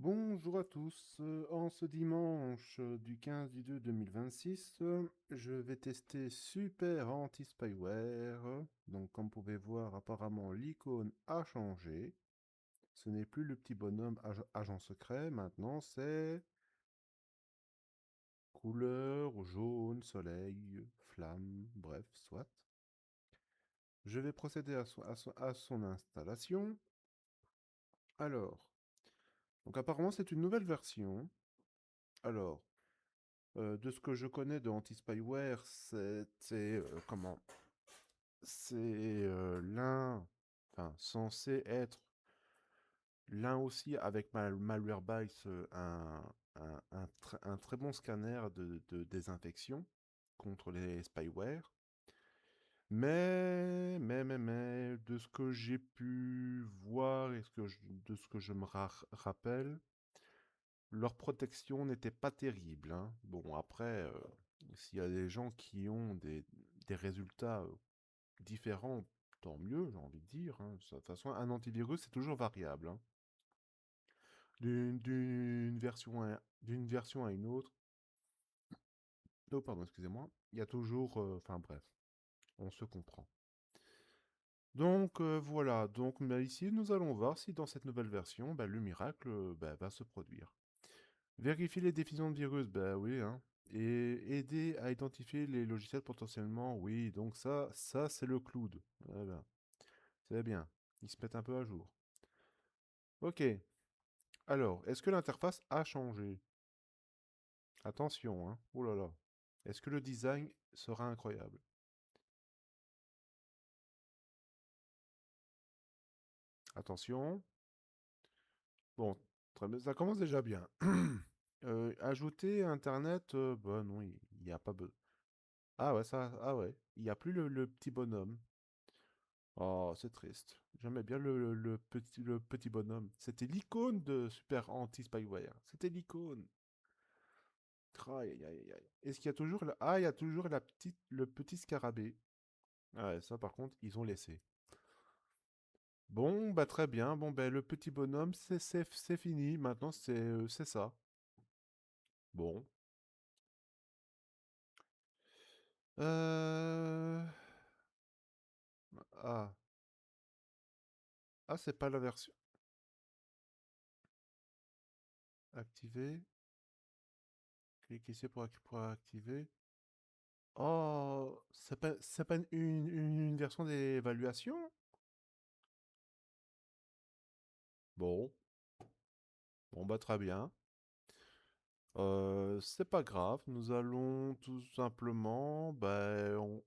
Bonjour à tous. En ce dimanche du 15 du 2 2026, je vais tester Super Anti-Spyware. Donc, comme vous pouvez voir, apparemment l'icône a changé. Ce n'est plus le petit bonhomme agent secret. Maintenant, c'est couleur jaune, soleil, flamme, bref, soit. Je vais procéder à son installation. Alors, donc apparemment, c'est une nouvelle version. Alors, de ce que je connais de Anti-Spyware, comment? C'est enfin, censé être l'un aussi avec Malwarebytes, un très bon scanner de désinfection contre les spyware. Mais, de ce que j'ai pu voir et de ce que je me rappelle, leur protection n'était pas terrible, hein. Bon, après, s'il y a des gens qui ont des résultats différents, tant mieux, j'ai envie de dire, hein. De toute façon, un antivirus, c'est toujours variable, hein. D'une version à une autre. Oh, pardon, excusez-moi. Il y a toujours. Enfin, bref, on se comprend. Donc, voilà. Donc, mais ici, nous allons voir si dans cette nouvelle version, bah, le miracle va se produire. Vérifier les diffusions de virus, bah oui, hein. Et aider à identifier les logiciels potentiellement, oui. Donc ça c'est le cloud. Ah ben, c'est bien. Ils se mettent un peu à jour. Ok. Alors, est-ce que l'interface a changé? Attention, hein. Oh là là. Est-ce que le design sera incroyable? Attention. Bon, très bien. Ça commence déjà bien. Ajouter Internet, bah non, il n'y a pas besoin. Ah ouais, ah ouais. Il n'y a plus le petit bonhomme. Oh, c'est triste. J'aimais bien le petit bonhomme. C'était l'icône de Super Anti-Spyware. C'était l'icône. Aïe, aïe, aïe, aïe. Est-ce qu'il y a toujours Ah, il y a toujours le petit scarabée. Ah ouais, ça par contre, ils ont laissé. Bon, bah très bien. Bon, ben le petit bonhomme, c'est fini. Maintenant, c'est ça. Bon. Euh... Ah. Ah, c'est pas la version activée. Cliquez ici pour activer. Oh, c'est pas une version d'évaluation? Bon, bon bah très bien. C'est pas grave, nous allons tout simplement, je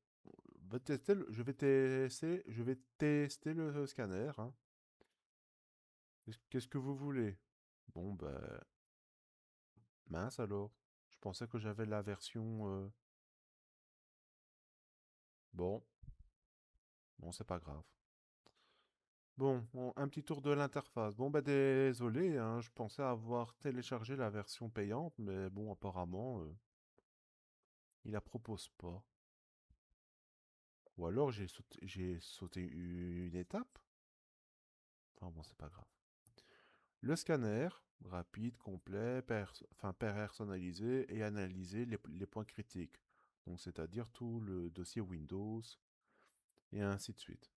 vais tester le scanner, hein. Qu'est-ce que vous voulez? Bon bah mince alors. Je pensais que j'avais la version. Bon, bon c'est pas grave. Bon, un petit tour de l'interface. Bon, bah désolé, hein, je pensais avoir téléchargé la version payante, mais bon, apparemment, il la propose pas. Ou alors j'ai sauté une étape. Enfin bon, c'est pas grave. Le scanner, rapide, complet, personnalisé et analyser les points critiques. Donc, c'est-à-dire tout le dossier Windows et ainsi de suite.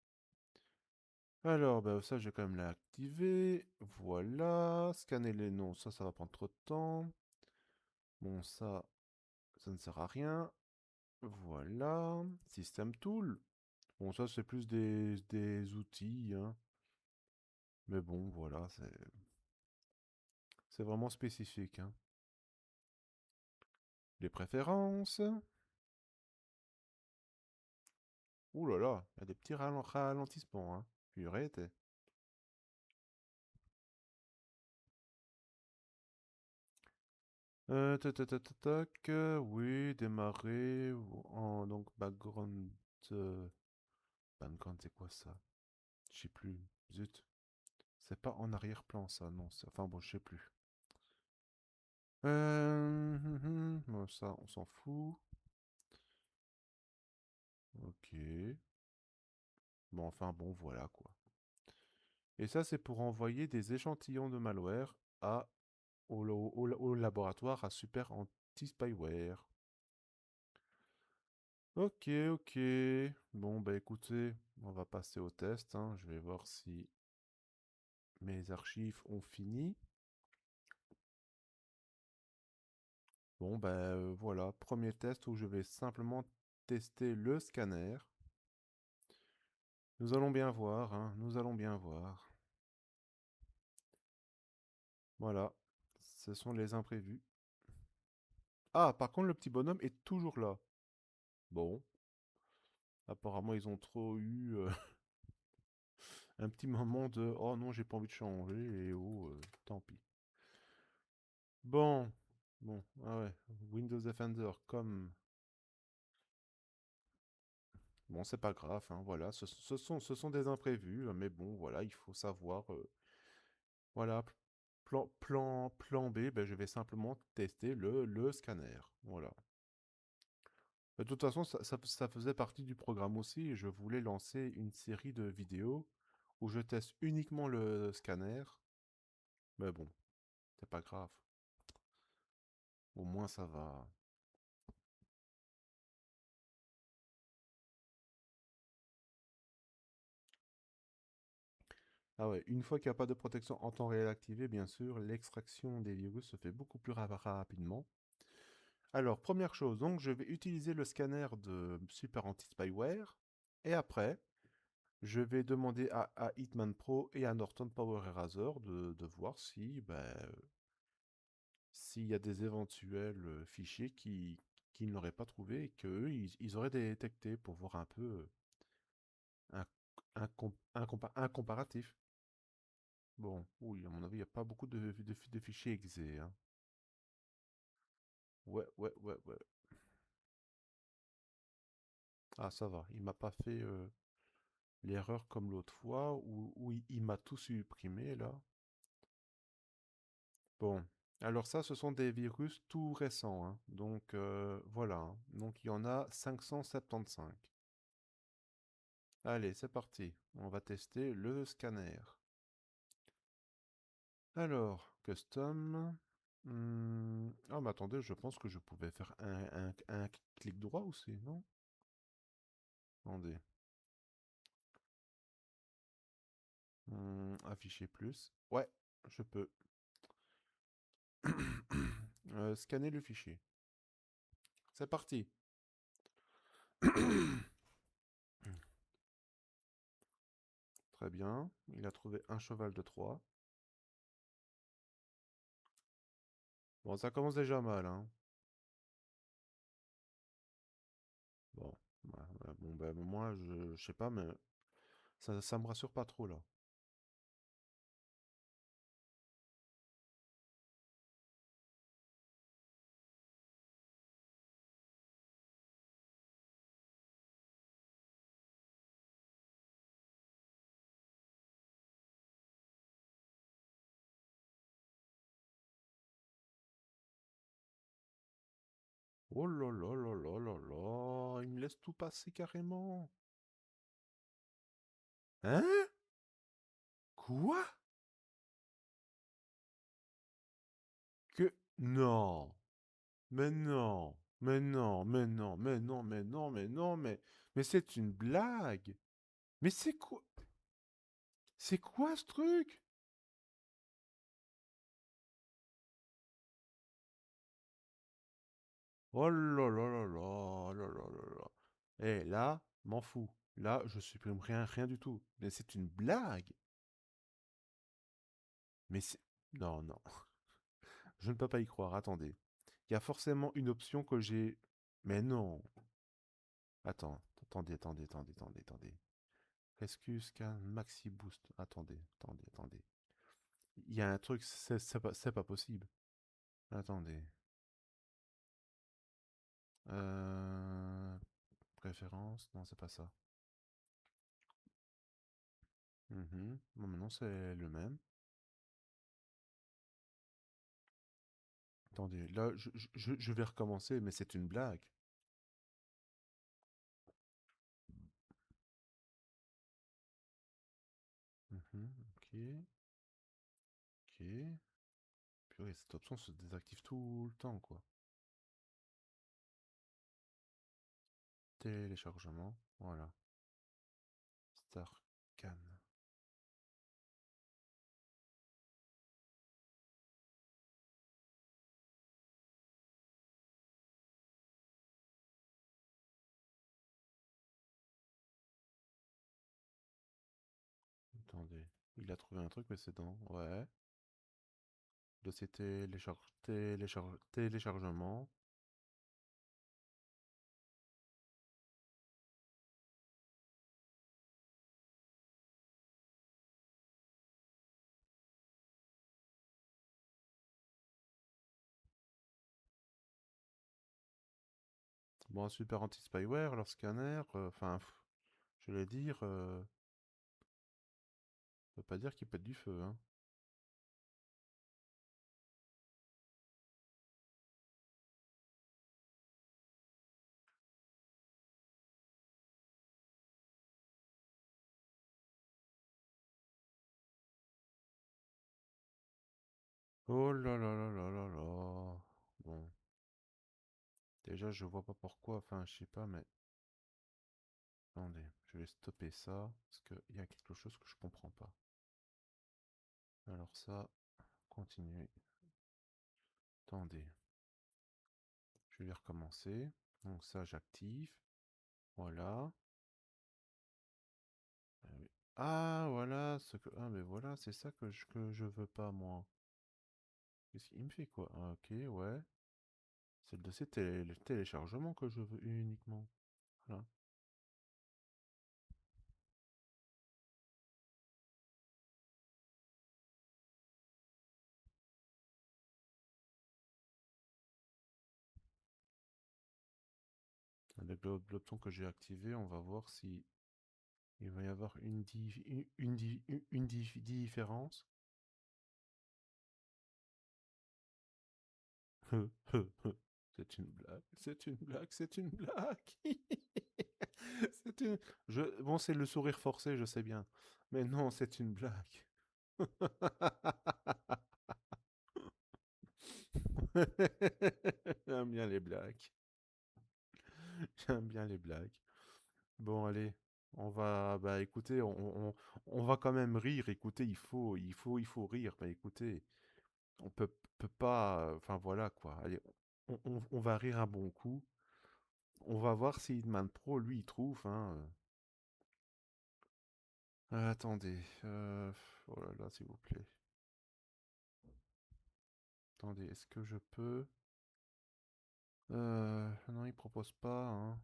Alors, bah, ça, je vais quand même l'activer. Voilà. Scanner les noms, ça va prendre trop de temps. Bon, ça ne sert à rien. Voilà. System Tool. Bon, ça, c'est plus des outils, hein. Mais bon, voilà, c'est vraiment spécifique, hein. Les préférences. Ouh là là, il y a des petits ralentissements, hein. Purée, tac, oui, démarrer, donc background, background, c'est quoi ça? Je sais plus, zut. C'est pas en arrière-plan, ça, non. Enfin bon, je sais plus. Bon, ça, on s'en fout. Ok. Bon, enfin bon, voilà quoi. Et ça, c'est pour envoyer des échantillons de malware à au laboratoire à Super Anti-Spyware. Ok, ok. Bon, bah écoutez, on va passer au test, hein. Je vais voir si mes archives ont fini. Bon, bah voilà, premier test où je vais simplement tester le scanner. Nous allons bien voir, hein, nous allons bien voir. Voilà, ce sont les imprévus. Ah, par contre, le petit bonhomme est toujours là. Bon, apparemment, ils ont trop eu un petit moment de «Oh non, j'ai pas envie de changer» et «Oh, tant pis». Bon, bon, ah ouais, Windows Defender comme... Bon, c'est pas grave, hein, voilà, ce sont des imprévus, mais bon, voilà, il faut savoir... voilà, plan B, ben, je vais simplement tester le scanner, voilà. De toute façon, ça faisait partie du programme aussi, et je voulais lancer une série de vidéos où je teste uniquement le scanner, mais bon, c'est pas grave, au moins ça va. Ah ouais, une fois qu'il n'y a pas de protection en temps réel activée, bien sûr, l'extraction des virus se fait beaucoup plus rapidement. Alors, première chose, donc je vais utiliser le scanner de Super Anti-Spyware, et après, je vais demander à Hitman Pro et à Norton Power Eraser de voir si, ben, s'il y a des éventuels fichiers qu'ils n'auraient pas trouvé et qu'eux, ils auraient détecté pour voir un peu un, un comparatif. Bon, oui, à mon avis, il n'y a pas beaucoup de fichiers exe, hein. Ouais, ouais, ouais, ouais. Ah, ça va. Il m'a pas fait l'erreur comme l'autre fois où il m'a tout supprimé, là. Bon. Alors ça, ce sont des virus tout récents, hein. Donc, voilà, hein. Donc, il y en a 575. Allez, c'est parti. On va tester le scanner. Alors, custom. Ah, mais attendez, je pense que je pouvais faire un clic droit aussi, non? Attendez. Afficher plus. Ouais, je peux. Scanner le fichier. C'est parti. Très bien. Il a trouvé un cheval de 3. Bon, ça commence déjà mal, hein. Bon, bon ben, moi, je sais pas, mais ça me rassure pas trop, là. Oh là là là là là là, il me laisse tout passer carrément. Hein? Quoi? Que... Non. Mais non. Mais non, mais non, mais non, mais non, mais non, mais c'est une blague. Mais c'est quoi? C'est quoi ce truc? Oh là là là là, oh là là là là. Eh, là, m'en fous. Là, je supprime rien, rien du tout. Mais c'est une blague. Mais c'est... Non, non. Je ne peux pas y croire. Attendez. Il y a forcément une option que j'ai... Mais non. Attends. Attendez. Rescue Scan Maxi Boost. Attendez. Il y a un truc, c'est pas possible. Attendez. Euh... Préférence? Non, c'est pas ça. Bon, maintenant, c'est le même. Attendez, là, je vais recommencer, mais c'est une blague. Ok, ok. purée, cette option se désactive tout le temps, quoi. Téléchargement, voilà. Starcan. Attendez, il a trouvé un truc, mais c'est dans... Ouais. Dossier téléchargement. Bon, super anti-spyware, leur scanner, enfin, je vais dire, ça veut pas dire qu'il pète du feu, hein. Oh là là là là là là. Bon, déjà, je vois pas pourquoi, enfin, je sais pas, mais... Attendez, je vais stopper ça, parce qu'il y a quelque chose que je comprends pas. Alors ça, continuer. Attendez, je vais recommencer. Donc ça, j'active. Voilà. Oui. Ah, voilà, ce que... Ah, mais voilà, c'est ça que je veux pas, moi. Qu'est-ce qu'il me fait, quoi? Ah, ok, ouais. C'est le dossier téléchargement que je veux uniquement. Voilà. Avec l'option que j'ai activée, on va voir si il va y avoir une différence. C'est une blague, c'est une blague, c'est une blague. C'est une... Bon, c'est le sourire forcé, je sais bien. Mais non, c'est une blague. J'aime bien les blagues. J'aime bien les blagues. Bon, allez, on va... Bah écoutez, on va quand même rire. Écoutez, il faut rire. Bah écoutez, on peut pas... Enfin voilà, quoi. Allez, on va rire un bon coup. On va voir si Hitman Pro, lui, il trouve, hein. Attendez. Oh là là, s'il vous plaît. Attendez, est-ce que je peux... Non, il propose pas, hein.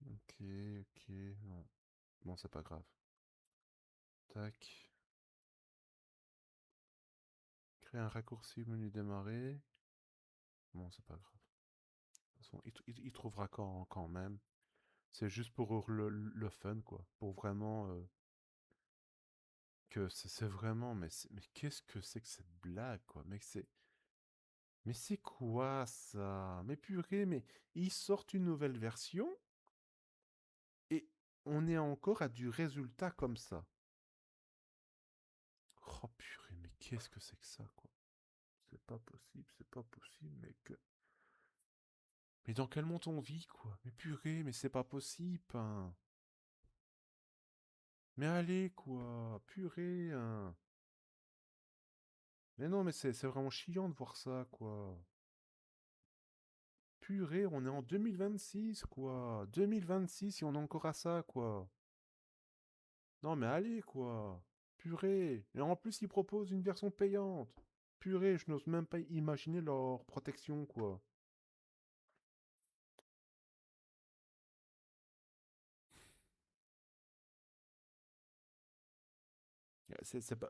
Ok, ok, non. Bon, c'est pas grave. Tac. Créer un raccourci au menu démarrer. Bon, c'est pas grave. De toute façon, il trouvera quand même. C'est juste pour le fun, quoi. Pour vraiment... que c'est vraiment... Mais qu'est-ce que c'est que cette blague, quoi? Mais c'est quoi ça? Mais purée, mais ils sortent une nouvelle version et on est encore à du résultat comme ça. Oh purée, mais qu'est-ce que c'est que ça, quoi? C'est pas possible, mec. Mais dans quel monde on vit, quoi? Mais purée, mais c'est pas possible, hein. Mais allez, quoi. Purée, hein. Mais non, mais c'est vraiment chiant de voir ça, quoi. Purée, on est en 2026, quoi. 2026 et on est encore à ça, quoi. Non, mais allez, quoi. Purée. Et en plus, ils proposent une version payante. Purée, je n'ose même pas imaginer leur protection, quoi. C'est pas...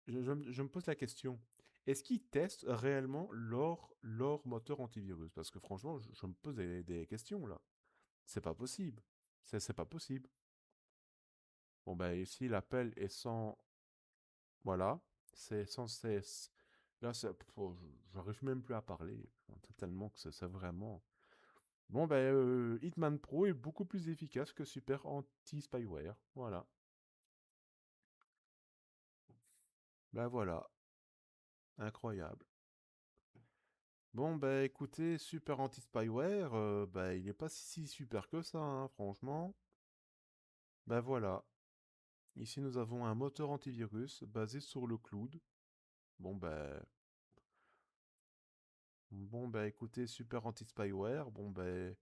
je me pose la question. Est-ce qu'ils testent réellement leur moteur antivirus? Parce que franchement, je me pose des questions, là. C'est pas possible. C'est pas possible. Bon, ben ici, l'appel est sans... Voilà. C'est sans cesse. Là, j'arrive même plus à parler. Tellement que c'est vraiment... Bon, ben, Hitman Pro est beaucoup plus efficace que Super Anti-Spyware. Voilà. Ben voilà, incroyable. Bon, bah écoutez, Super Anti-Spyware, bah il est pas si super que ça, hein, franchement. Ben voilà, ici nous avons un moteur antivirus basé sur le cloud. Bon, ben bon, bah écoutez, Super Anti-Spyware, bon, ben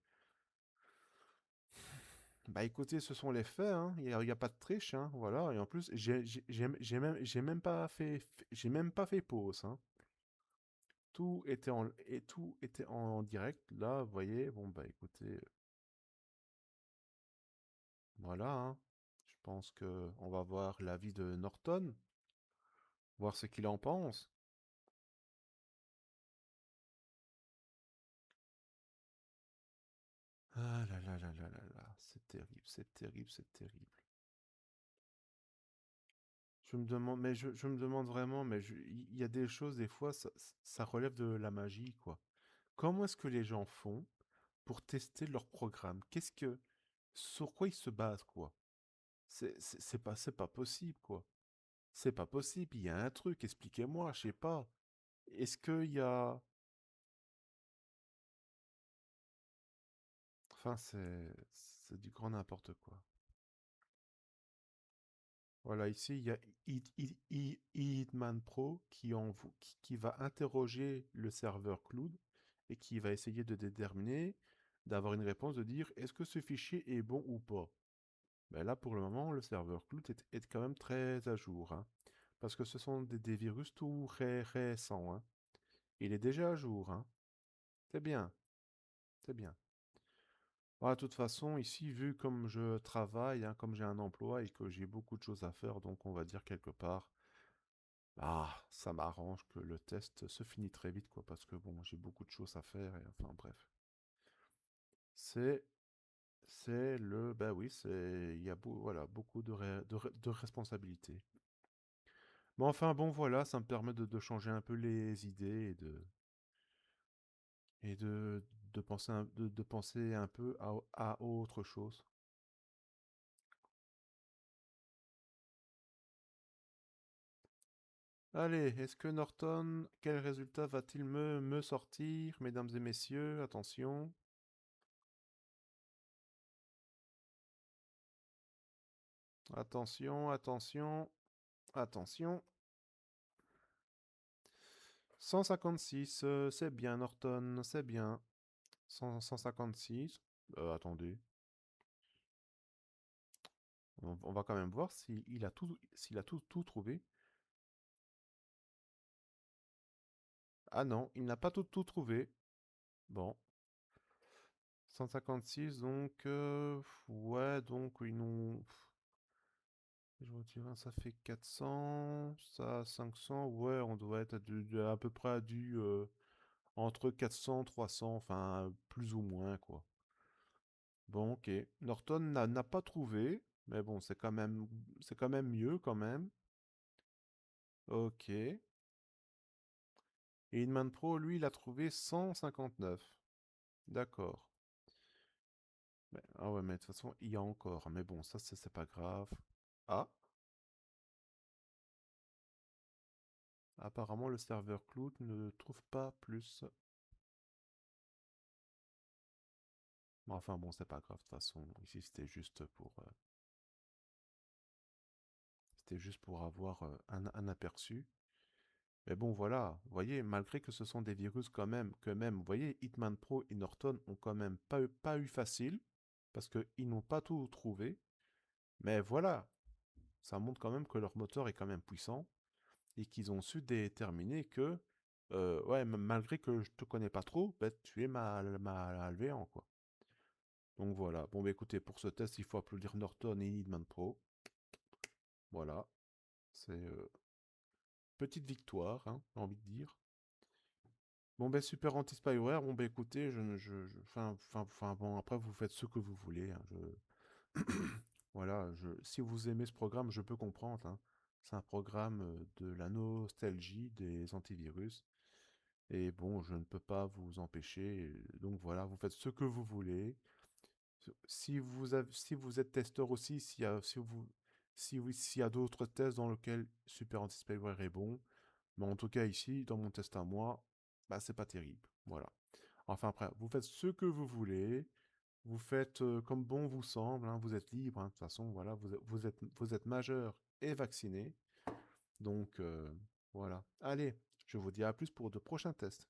bah écoutez, ce sont les faits, hein. Il y a pas de triche, hein. Voilà. Et en plus, j'ai même pas j'ai même pas fait pause, hein. Tout était en direct. Là, vous voyez. Bon, bah écoutez, voilà, hein. Je pense que on va voir l'avis de Norton, voir ce qu'il en pense. Ah là là là là là là, c'est terrible, c'est terrible, c'est terrible. Je me demande, mais je me demande vraiment, mais il y a des choses, des fois, ça relève de la magie, quoi. Comment est-ce que les gens font pour tester leur programme? Sur quoi ils se basent, quoi? C'est pas possible, quoi. C'est pas possible. Il y a un truc, expliquez-moi, je sais pas. Est-ce qu'il y a, enfin, c'est du grand n'importe quoi. Voilà, ici, il y a Hitman Pro qui va interroger le serveur cloud et qui va essayer de déterminer, d'avoir une réponse, de dire est-ce que ce fichier est bon ou pas. Ben là, pour le moment, le serveur cloud est quand même très à jour, hein, parce que ce sont des virus tout récents, hein. Il est déjà à jour, hein. C'est bien, c'est bien. Voilà, de toute façon, ici, vu comme je travaille, hein, comme j'ai un emploi et que j'ai beaucoup de choses à faire, donc on va dire quelque part, ah, ça m'arrange que le test se finit très vite, quoi, parce que bon, j'ai beaucoup de choses à faire, et enfin bref. C'est, ben oui, il y a voilà, beaucoup de responsabilités. Mais enfin bon, voilà, ça me permet de changer un peu les idées et de penser de penser un peu à autre chose. Allez, est-ce que Norton, quel résultat va-t-il me sortir, mesdames et messieurs? Attention, attention, attention, attention. 156, c'est bien Norton, c'est bien. 156. Attendez, on va quand même voir s'il a tout trouvé. Ah non, il n'a pas tout trouvé. Bon, 156, donc ouais, donc ils n'ont. Je retire un, ça fait 400, ça 500, ouais, on doit être à peu près entre 400, 300, enfin plus ou moins quoi. Bon, ok. Norton n'a pas trouvé, mais bon, c'est quand même mieux quand même. Ok. Et Inman Pro, lui, il a trouvé 159. D'accord. Ah ouais, mais de toute façon, il y a encore. Mais bon, ça, c'est pas grave. Ah, apparemment, le serveur cloud ne trouve pas plus. Mais enfin, bon, c'est pas grave. De toute façon, ici, c'était juste pour avoir un aperçu. Mais bon, voilà, vous voyez, malgré que ce sont des virus quand même, vous voyez, Hitman Pro et Norton ont quand même pas eu facile, parce qu'ils n'ont pas tout trouvé. Mais voilà, ça montre quand même que leur moteur est quand même puissant, et qu'ils ont su déterminer que, ouais, malgré que je te connais pas trop, ben, tu es ma LV1, quoi. Donc voilà, bon, bah écoutez, pour ce test, il faut applaudir Norton et Hitman Pro. Voilà, c'est petite victoire, hein, j'ai envie de dire. Bon ben super anti-spyware, bon ben écoutez, enfin bon après vous faites ce que vous voulez, hein, voilà, si vous aimez ce programme, je peux comprendre, hein. C'est un programme de la nostalgie des antivirus, et bon, je ne peux pas vous empêcher, donc voilà, vous faites ce que vous voulez. Si vous êtes testeur aussi, si vous Si oui, s'il y a d'autres tests dans lesquels Super Anti-Spyware est bon, mais en tout cas ici, dans mon test à moi, bah c'est pas terrible. Voilà. Enfin après, vous faites ce que vous voulez, vous faites comme bon vous semble, hein, vous êtes libre, hein, de toute façon, voilà, vous êtes majeur et vacciné. Donc voilà. Allez, je vous dis à plus pour de prochains tests.